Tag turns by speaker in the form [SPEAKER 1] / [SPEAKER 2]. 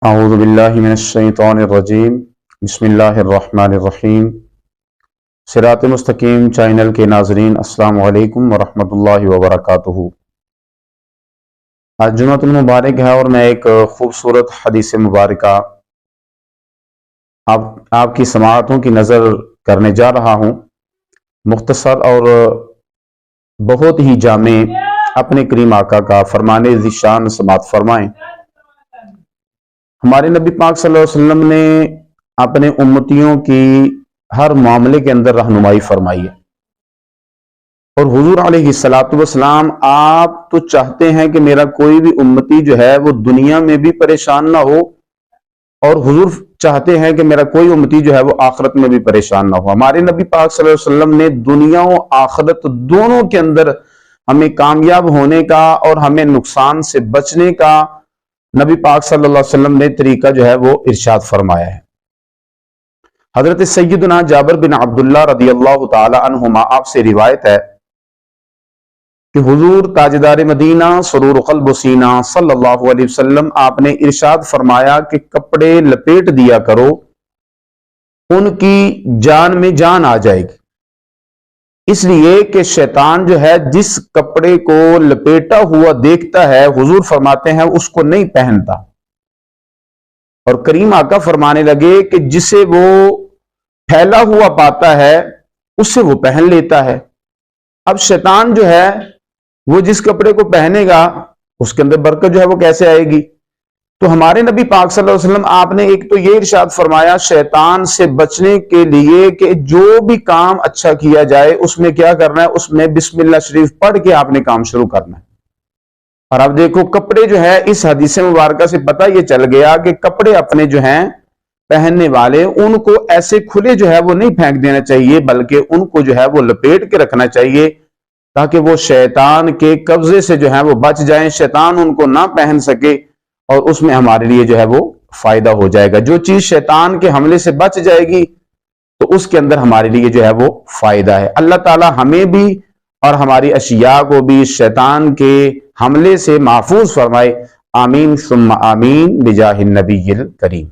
[SPEAKER 1] اعوذ باللہ من الشیطان الرجیم بسم اللہ الرحمن الرحیم۔ صراط مستقیم چینل کے ناظرین السلام علیکم ورحمۃ اللہ وبرکاتہ۔ آج جمعۃ المبارک ہے اور میں ایک خوبصورت حدیث مبارکہ آپ کی سماعتوں کی نظر کرنے جا رہا ہوں۔ مختصر اور بہت ہی جامع اپنے کریم آقا کا فرمان ذیشان سماعت فرمائیں۔ ہمارے نبی پاک صلی اللہ علیہ وسلم نے اپنے امتیوں کی ہر معاملے کے اندر رہنمائی فرمائی ہے، اور حضور علیہ الصلوۃ والسلام آپ تو چاہتے ہیں کہ میرا کوئی بھی امتی جو ہے وہ دنیا میں بھی پریشان نہ ہو، اور حضور چاہتے ہیں کہ میرا کوئی امتی جو ہے وہ آخرت میں بھی پریشان نہ ہو۔ ہمارے نبی پاک صلی اللہ علیہ وسلم نے دنیا و آخرت دونوں کے اندر ہمیں کامیاب ہونے کا اور ہمیں نقصان سے بچنے کا نبی پاک صلی اللہ علیہ وسلم نے طریقہ جو ہے وہ ارشاد فرمایا ہے۔ حضرت سیدنا جابر بن عبداللہ رضی اللہ تعالی عنہما آپ سے روایت ہے کہ حضور تاجدار مدینہ سرور قلب و سینہ صلی اللہ علیہ وسلم آپ نے ارشاد فرمایا کہ کپڑے لپیٹ دیا کرو، ان کی جان میں جان آ جائے گی، اس لیے کہ شیطان جو ہے جس کپڑے کو لپیٹا ہوا دیکھتا ہے، حضور فرماتے ہیں اس کو نہیں پہنتا، اور کریم آقا فرمانے لگے کہ جسے وہ پھیلا ہوا پاتا ہے اس سے وہ پہن لیتا ہے۔ اب شیطان جو ہے وہ جس کپڑے کو پہنے گا اس کے اندر برکت جو ہے وہ کیسے آئے گی؟ تو ہمارے نبی پاک صلی اللہ علیہ وسلم آپ نے ایک تو یہ ارشاد فرمایا شیطان سے بچنے کے لیے کہ جو بھی کام اچھا کیا جائے اس میں کیا کرنا ہے، اس میں بسم اللہ شریف پڑھ کے آپ نے کام شروع کرنا ہے۔ اور اب دیکھو کپڑے جو ہے اس حدیث مبارکہ سے پتہ یہ چل گیا کہ کپڑے اپنے جو ہیں پہننے والے ان کو ایسے کھلے جو ہے وہ نہیں پھینک دینا چاہیے، بلکہ ان کو جو ہے وہ لپیٹ کے رکھنا چاہیے تاکہ وہ شیطان کے قبضے سے جو ہے وہ بچ جائیں، شیطان ان کو نہ پہن سکے، اور اس میں ہمارے لیے جو ہے وہ فائدہ ہو جائے گا۔ جو چیز شیطان کے حملے سے بچ جائے گی تو اس کے اندر ہمارے لیے جو ہے وہ فائدہ ہے۔ اللہ تعالی ہمیں بھی اور ہماری اشیاء کو بھی شیطان کے حملے سے محفوظ فرمائے، آمین ثم آمین بجاہ النبی الکریم۔